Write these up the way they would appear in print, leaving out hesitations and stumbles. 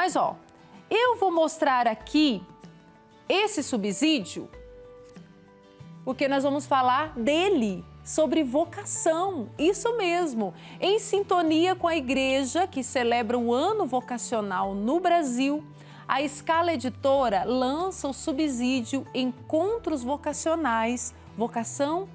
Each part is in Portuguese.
Mas, eu vou mostrar aqui esse subsídio, porque nós vamos falar dele, sobre vocação, isso mesmo, em sintonia com a igreja que celebra o ano vocacional no Brasil. A Scala Editora lança o subsídio Encontros Vocacionais, Vocação,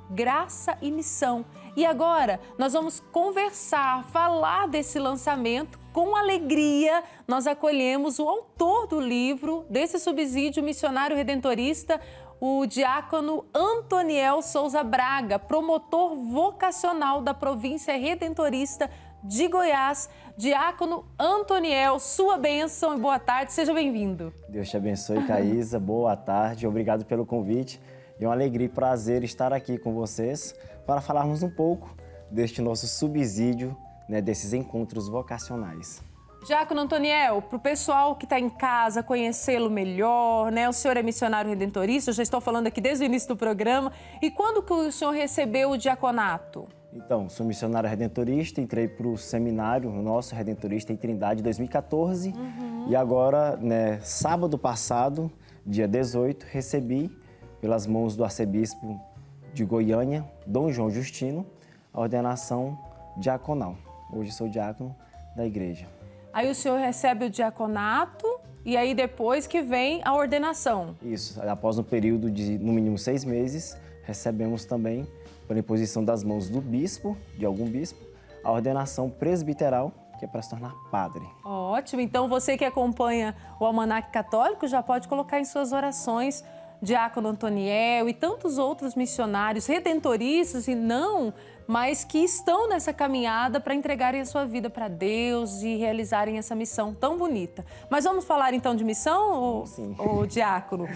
Graça e Missão. E agora nós vamos conversar, falar desse lançamento. Com alegria, nós acolhemos o autor do livro, desse subsídio, missionário redentorista, o diácono Antoniel Souza Braga, promotor vocacional da província redentorista de Goiás. Diácono Antoniel, sua bênção e boa tarde, seja bem-vindo. Deus te abençoe, Caísa, boa tarde, obrigado pelo convite. É uma alegria e prazer estar aqui com vocês para falarmos um pouco deste nosso subsídio, desses encontros vocacionais. Diácono Antoniel, para o pessoal que está em casa conhecê-lo melhor, o senhor é missionário redentorista, eu já estou falando aqui desde o início do programa. E quando que o senhor recebeu o diaconato? Então, sou missionário redentorista, entrei para o seminário nosso redentorista em Trindade em 2014. E agora, sábado passado, dia 18, recebi pelas mãos do arcebispo de Goiânia, Dom João Justino, a ordenação diaconal. Hoje sou diácono da igreja. Aí o senhor recebe o diaconato e aí depois que vem a ordenação. Isso, após um período de no mínimo 6 meses, recebemos também, por imposição das mãos do bispo, de algum bispo, a ordenação presbiteral, que é para se tornar padre. Ótimo, então você que acompanha o Almanaque Católico já pode colocar em suas orações diácono Antoniel e tantos outros missionários redentoristas e não, mas que estão nessa caminhada para entregarem a sua vida para Deus e realizarem essa missão tão bonita. Mas vamos falar então de missão, ô diácono?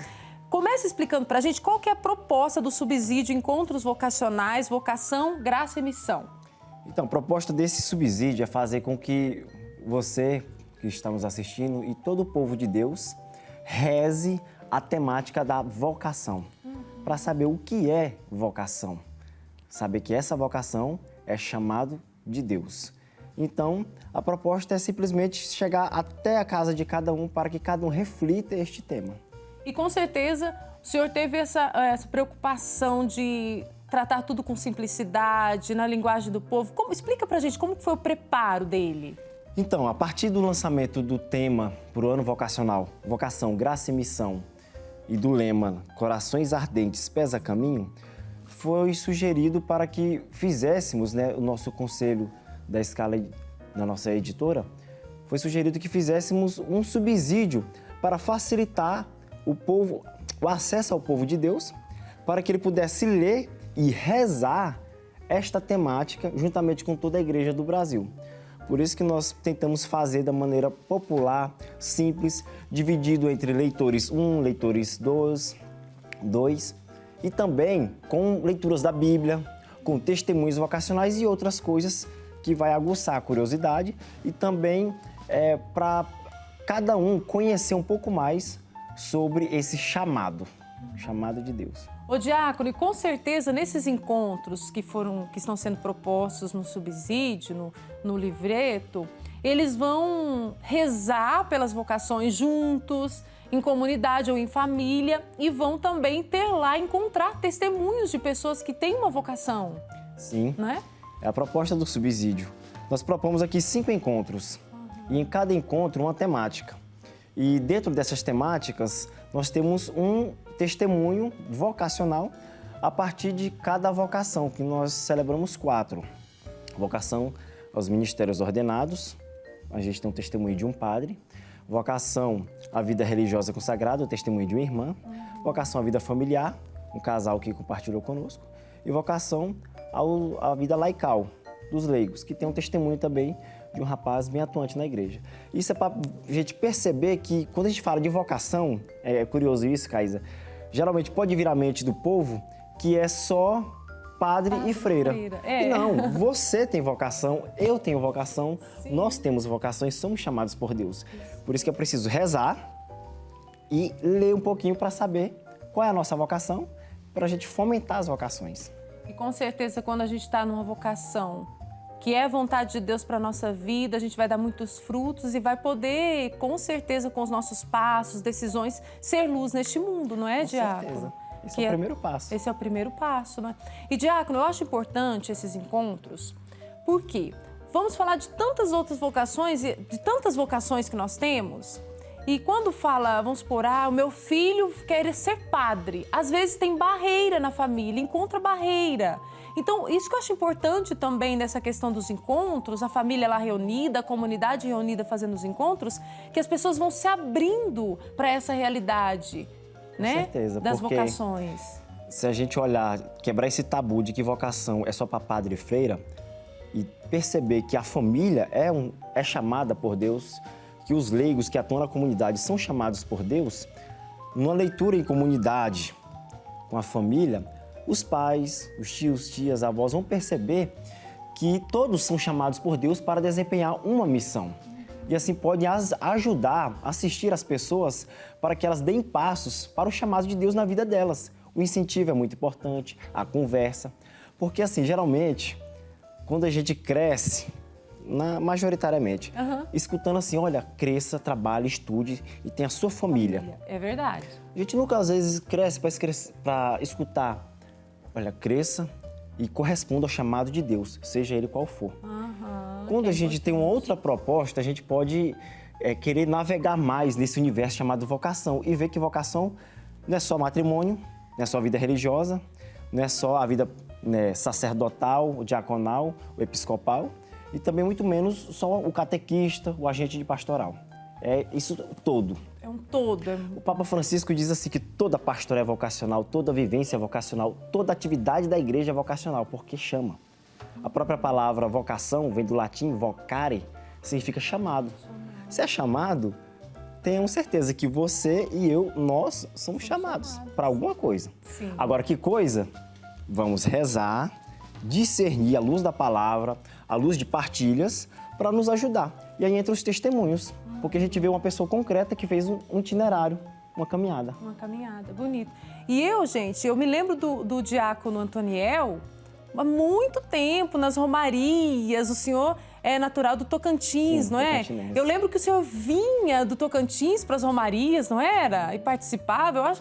Comece explicando para a gente qual que é a proposta do subsídio Encontros Vocacionais, Vocação, Graça e Missão. Então, a proposta desse subsídio é fazer com que você que está nos assistindo e todo o povo de Deus reze a temática da vocação, para saber o que é vocação. Saber que essa vocação é chamado de Deus. Então, a proposta é simplesmente chegar até a casa de cada um para que cada um reflita este tema. E com certeza o senhor teve essa preocupação de tratar tudo com simplicidade, na linguagem do povo. Explica pra gente como foi o preparo dele. Então, a partir do lançamento do tema para o ano vocacional, Vocação, Graça e Missão, e do lema Corações Ardentes, Pés a Caminho, foi sugerido para que fizéssemos, o nosso conselho da Scala, da nossa editora, foi sugerido que fizéssemos um subsídio para facilitar o acesso ao povo de Deus, para que ele pudesse ler e rezar esta temática juntamente com toda a igreja do Brasil. Por isso que nós tentamos fazer da maneira popular, simples, dividido entre leitores 1, leitores 2, e também com leituras da Bíblia, com testemunhos vocacionais e outras coisas que vai aguçar a curiosidade e também para cada um conhecer um pouco mais sobre esse chamado de Deus. Ô diácono, e com certeza nesses encontros que estão sendo propostos no subsídio, no livreto, eles vão rezar pelas vocações juntos, em comunidade ou em família, e vão também ter lá, encontrar testemunhos de pessoas que têm uma vocação. Sim, não é? É a proposta do subsídio. Nós propomos aqui 5 encontros, e em cada encontro uma temática. E dentro dessas temáticas, nós temos um testemunho vocacional a partir de cada vocação, que nós celebramos 4. Vocação aos ministérios ordenados, a gente tem um testemunho de um padre. Vocação à vida religiosa consagrada, o testemunho de uma irmã. Vocação à vida familiar, um casal que compartilhou conosco. E vocação à vida laical, dos leigos, que tem um testemunho também de um rapaz bem atuante na igreja. Isso é para a gente perceber que, quando a gente fala de vocação, é curioso isso, Caísa, geralmente pode vir à mente do povo que é só padre e freira. E não, você tem vocação, eu tenho vocação, sim, nós temos vocação e somos chamados por Deus. Por isso que é preciso rezar e ler um pouquinho para saber qual é a nossa vocação, para a gente fomentar as vocações. E com certeza, quando a gente está numa vocação que é a vontade de Deus para a nossa vida, a gente vai dar muitos frutos e vai poder, com certeza, com os nossos passos, decisões, ser luz neste mundo, não é, Diácono? Com certeza. Esse é o primeiro passo. Esse é o primeiro passo, né? E, Diácono, eu acho importante esses encontros, porque vamos falar de tantas outras vocações, de tantas vocações que nós temos. E quando fala, vamos supor, o meu filho quer ser padre, às vezes tem barreira na família, encontra barreira. Então, isso que eu acho importante também nessa questão dos encontros, a família lá reunida, a comunidade reunida fazendo os encontros, que as pessoas vão se abrindo para essa realidade, né? Com certeza, das porque vocações. se a gente olhar, quebrar esse tabu de que vocação é só para padre e freira e perceber que a família é chamada por Deus, que os leigos que atuam na comunidade são chamados por Deus, numa leitura em comunidade com a família, os pais, os tios, tias, avós vão perceber que todos são chamados por Deus para desempenhar uma missão. E assim pode ajudar, assistir as pessoas para que elas deem passos para o chamado de Deus na vida delas. O incentivo é muito importante, a conversa. Porque assim, geralmente, quando a gente cresce, majoritariamente, escutando assim, olha, cresça, trabalhe, estude e tenha a sua família. É verdade. A gente nunca, às vezes, cresce para escutar, olha, cresça e corresponda ao chamado de Deus, seja ele qual for. Quando a gente tem uma outra proposta, a gente pode querer navegar mais nesse universo chamado vocação e ver que vocação não é só matrimônio, não é só a vida religiosa, não é só a vida sacerdotal, diaconal, o episcopal e também muito menos só o catequista, o agente de pastoral. É isso todo. É um todo. O Papa Francisco diz assim que toda pastoral é vocacional, toda vivência é vocacional, toda atividade da igreja é vocacional, porque chama. A própria palavra vocação vem do latim vocare, significa chamado. Se é chamado, tenham certeza que você e eu, nós somos chamados para alguma coisa. Sim. Agora, que coisa? Vamos rezar, discernir à luz da palavra, à luz de partilhas, para nos ajudar. E aí entra os testemunhos, porque a gente vê uma pessoa concreta que fez um itinerário, uma caminhada. Uma caminhada, bonito. E eu me lembro do diácono Antoniel, há muito tempo, nas romarias, o senhor é natural do Tocantins, Sim, não é? Tocantinense. Eu lembro que o senhor vinha do Tocantins para as romarias, não era? E participava.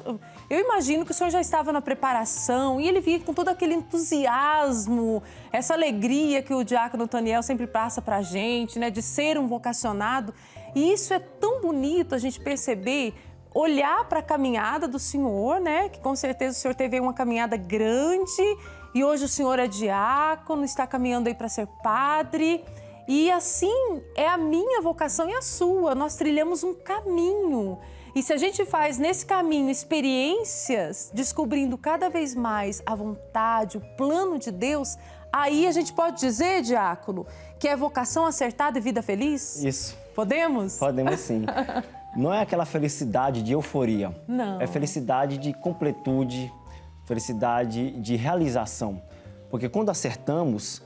Eu imagino que o senhor já estava na preparação e ele vinha com todo aquele entusiasmo, essa alegria que o diácono Antoniel sempre passa para a gente, né? De ser um vocacionado. E isso é tão bonito a gente perceber, olhar para a caminhada do senhor, né? Que com certeza o senhor teve uma caminhada grande e hoje o senhor é diácono, está caminhando aí para ser padre. E assim é a minha vocação e a sua. Nós trilhamos um caminho. E se a gente faz nesse caminho experiências, descobrindo cada vez mais a vontade, o plano de Deus, aí a gente pode dizer, diácono, que é vocação acertada e vida feliz? Isso. Podemos? Podemos sim. Não é aquela felicidade de euforia. Não. É felicidade de completude, felicidade de realização. Porque quando acertamos,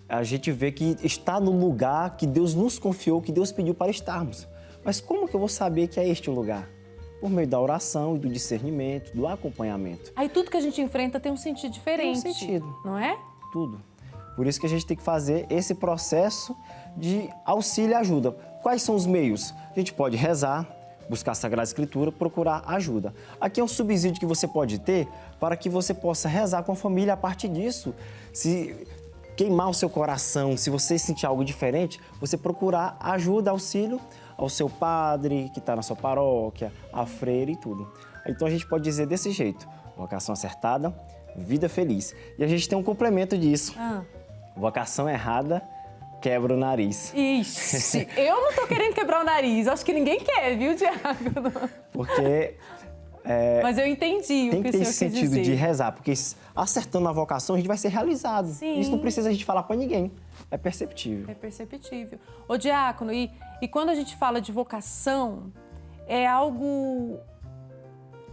a gente vê que está no lugar que Deus nos confiou, que Deus pediu para estarmos. Mas como que eu vou saber que é este o lugar? Por meio da oração e do discernimento, do acompanhamento. Aí tudo que a gente enfrenta tem um sentido diferente. Tem um sentido. Não é? Tudo. Por isso que a gente tem que fazer esse processo de auxílio e ajuda. Quais são os meios? A gente pode rezar, buscar a Sagrada Escritura, procurar ajuda. Aqui é um subsídio que você pode ter para que você possa rezar com a família a partir disso. Se queimar o seu coração, se você sentir algo diferente, você procurar ajuda, auxílio ao seu padre que está na sua paróquia, a freira e tudo. Então a gente pode dizer desse jeito, vocação acertada, vida feliz. E a gente tem um complemento disso. Vocação errada, quebra o nariz. Ixi, eu não tô querendo quebrar o nariz. Acho que ninguém quer, viu, diácono? Porque Mas eu entendi tem o que que o ter senhor esse quis sentido dizer. de rezar, porque acertando a vocação a gente vai ser realizado. Sim. Isso não precisa a gente falar para ninguém, é perceptível. É perceptível. Ô, diácono, e quando a gente fala de vocação, é algo...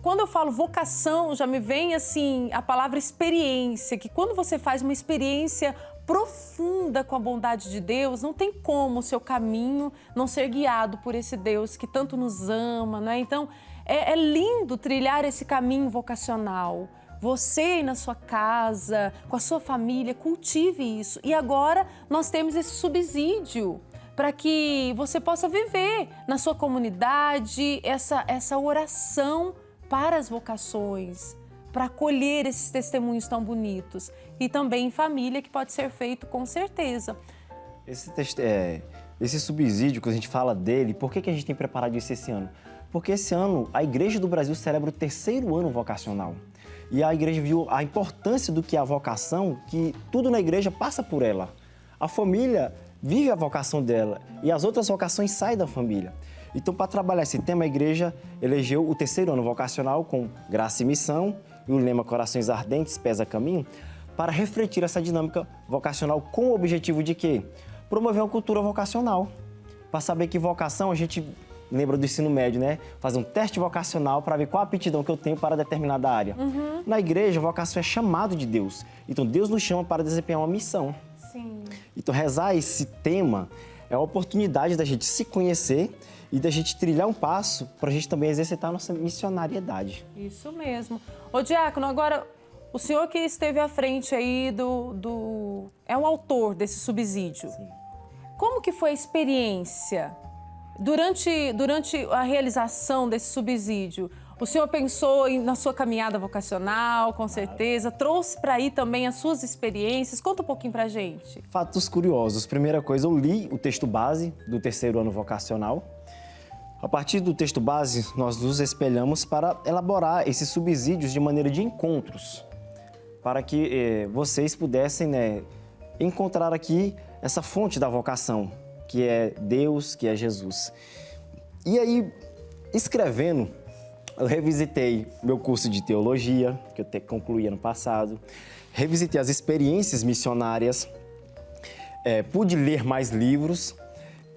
Quando eu falo vocação, já me vem, assim, a palavra experiência, que quando você faz uma experiência profunda com a bondade de Deus, não tem como o seu caminho não ser guiado por esse Deus que tanto nos ama, não é? Então, é lindo trilhar esse caminho vocacional, você aí na sua casa, com a sua família, cultive isso. E agora nós temos esse subsídio para que você possa viver na sua comunidade essa oração para as vocações, para acolher esses testemunhos tão bonitos. E também em família, que pode ser feito com certeza. Esse subsídio, que a gente fala dele, por que a gente tem preparado isso esse ano? Porque esse ano a Igreja do Brasil celebra o 3º ano vocacional. E a Igreja viu a importância do que é a vocação, que tudo na Igreja passa por ela. A família vive a vocação dela e as outras vocações saem da família. Então, para trabalhar esse tema, a Igreja elegeu o 3º ano vocacional com graça e missão e o lema Corações Ardentes, Pés a Caminho, para refletir essa dinâmica vocacional com o objetivo de quê? Promover uma cultura vocacional. Para saber que vocação, a gente lembra do ensino médio, né? Fazer um teste vocacional para ver qual a aptidão que eu tenho para determinada área. Na igreja, vocação é chamado de Deus. Então, Deus nos chama para desempenhar uma missão. Sim. Então, rezar esse tema é a oportunidade da gente se conhecer e da gente trilhar um passo para a gente também exercitar a nossa missionariedade. Isso mesmo. Ô, diácono, agora, o senhor que esteve à frente aí é o autor desse subsídio. Sim. Como que foi a experiência durante a realização desse subsídio? O senhor pensou na sua caminhada vocacional, com certeza, trouxe para aí também as suas experiências. Conta um pouquinho pra gente. Fatos curiosos. Primeira coisa, eu li o texto base do 3º ano vocacional. A partir do texto base, nós nos espelhamos para elaborar esses subsídios de maneira de encontros, para que vocês pudessem, né, encontrar aqui essa fonte da vocação, que é Deus, que é Jesus. E aí, escrevendo, eu revisitei meu curso de teologia, que eu concluí ano passado, revisitei as experiências missionárias, pude ler mais livros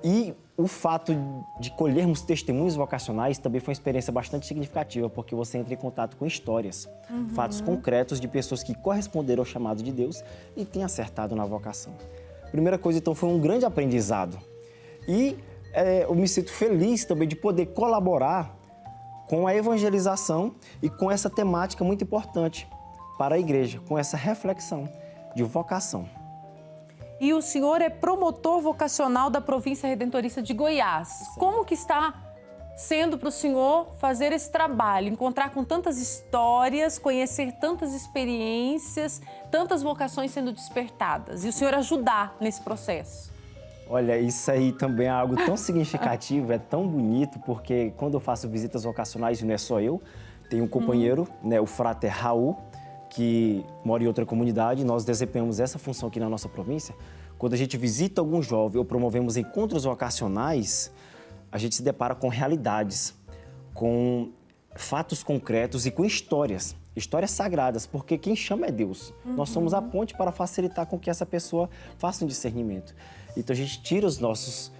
e o fato de colhermos testemunhos vocacionais também foi uma experiência bastante significativa, porque você entra em contato com histórias, fatos concretos de pessoas que corresponderam ao chamado de Deus e têm acertado na vocação. Primeira coisa, então, foi um grande aprendizado. E eu me sinto feliz também de poder colaborar com a evangelização e com essa temática muito importante para a igreja, com essa reflexão de vocação. E o senhor é promotor vocacional da Província Redentorista de Goiás. Sim. Como que está sendo para o senhor fazer esse trabalho, encontrar com tantas histórias, conhecer tantas experiências, tantas vocações sendo despertadas e o senhor ajudar nesse processo? Olha, isso aí também é algo tão significativo, é tão bonito, porque quando eu faço visitas vocacionais, não é só eu, tem um companheiro, né, o frater Raul, que mora em outra comunidade, nós desempenhamos essa função aqui na nossa província. Quando a gente visita algum jovem ou promovemos encontros vocacionais, a gente se depara com realidades, com fatos concretos e com histórias sagradas, porque quem chama é Deus. Nós somos a ponte para facilitar com que essa pessoa faça um discernimento. Então a gente tira os nossos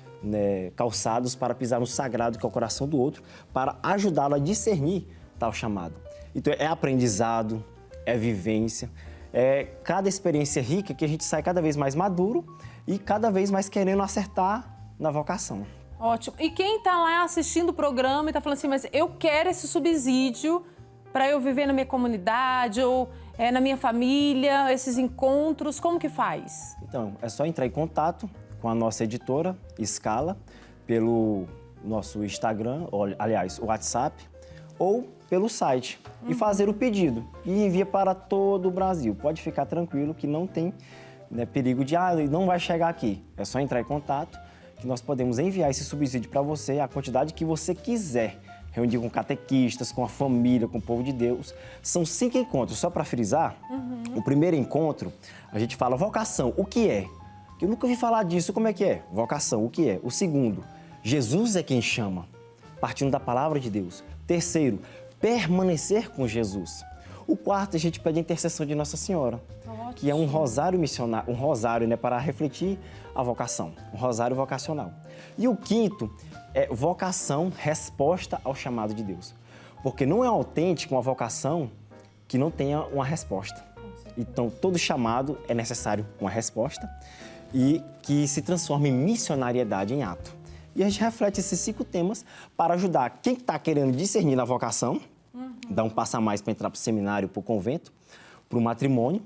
calçados para pisar no sagrado, que é o coração do outro, para ajudá-lo a discernir tal chamado. Então é aprendizado, é vivência, é cada experiência rica que a gente sai cada vez mais maduro e cada vez mais querendo acertar na vocação. Ótimo. E quem está lá assistindo o programa e está falando assim, mas eu quero esse subsídio para eu viver na minha comunidade ou na minha família, esses encontros, como que faz? Então, é só entrar em contato com a nossa editora, Escala, pelo nosso Instagram, aliás, o WhatsApp, ou pelo site e fazer o pedido e envia para todo o Brasil. Pode ficar tranquilo que não tem perigo de não vai chegar aqui. É só entrar em contato que nós podemos enviar esse subsídio para você, a quantidade que você quiser. Reunir com catequistas, com a família, com o povo de Deus. São 5 encontros. Só para frisar, o primeiro encontro, a gente fala vocação, o que é? Eu nunca ouvi falar disso, como é que é? Vocação, o que é? O segundo, Jesus é quem chama, partindo da palavra de Deus. Terceiro, permanecer com Jesus. O quarto, a gente pede a intercessão de Nossa Senhora, que é um rosário missionário, um rosário para refletir a vocação, um rosário vocacional. E o quinto é vocação, resposta ao chamado de Deus. Porque não é autêntico uma vocação que não tenha uma resposta. Então, todo chamado é necessário uma resposta e que se transforme em missionariedade em ato. E a gente reflete esses 5 temas para ajudar quem está querendo discernir na vocação Dá um passo a mais para entrar para o seminário, para o convento, para o matrimônio,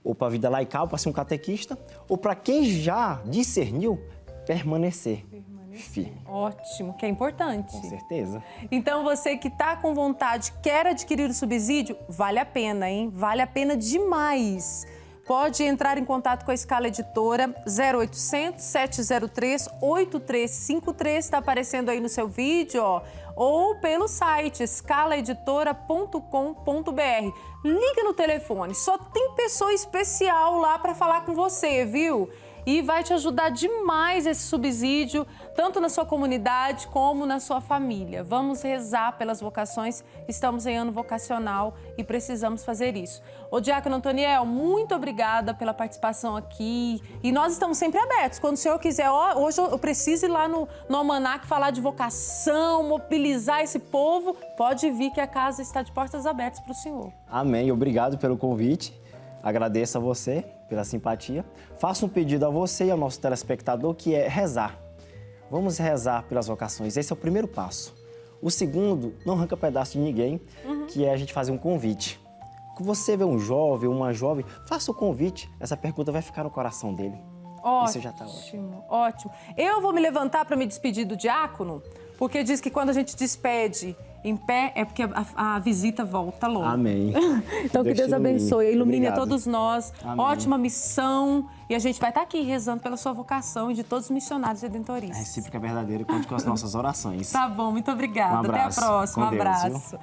ou para a vida laical, para ser um catequista, ou para quem já discerniu, permanecer firme. Ótimo, que é importante. Com certeza. Então, você que está com vontade, quer adquirir o subsídio, vale a pena, hein? Vale a pena demais. Pode entrar em contato com a Escala Editora, 0800 703 8353, está aparecendo aí no seu vídeo, ó, ou pelo site escalaeditora.com.br. Liga no telefone, só tem pessoa especial lá para falar com você, viu? E vai te ajudar demais esse subsídio, tanto na sua comunidade como na sua família. Vamos rezar pelas vocações, estamos em ano vocacional e precisamos fazer isso. Ô, Diácono Antoniel, muito obrigada pela participação aqui. E nós estamos sempre abertos. Quando o senhor quiser, ó, hoje eu preciso ir lá no Almanac falar de vocação, mobilizar esse povo, pode vir que a casa está de portas abertas para o senhor. Amém. Obrigado pelo convite. Agradeço a você pela simpatia. Faço um pedido a você e ao nosso telespectador, que é rezar. Vamos rezar pelas vocações. Esse é o primeiro passo. O segundo, não arranca pedaço de ninguém, que é a gente fazer um convite. Quando você vê um jovem, uma jovem, faça o convite. Essa pergunta vai ficar no coração dele. Ótimo, isso já está ótimo. Ótimo. Eu vou me levantar para me despedir do diácono, porque diz que quando a gente despede em pé é porque a visita volta logo. Amém. Então que Deus abençoe, ilumine a Obrigado. todos nós. Amém. Ótima missão. E a gente vai estar aqui rezando pela sua vocação e de todos os missionários redentoristas. A recíproca é verdadeira, conte com as nossas orações. Tá bom, muito obrigada. Um abraço. Até a próxima. Com Deus, abraço. Viu?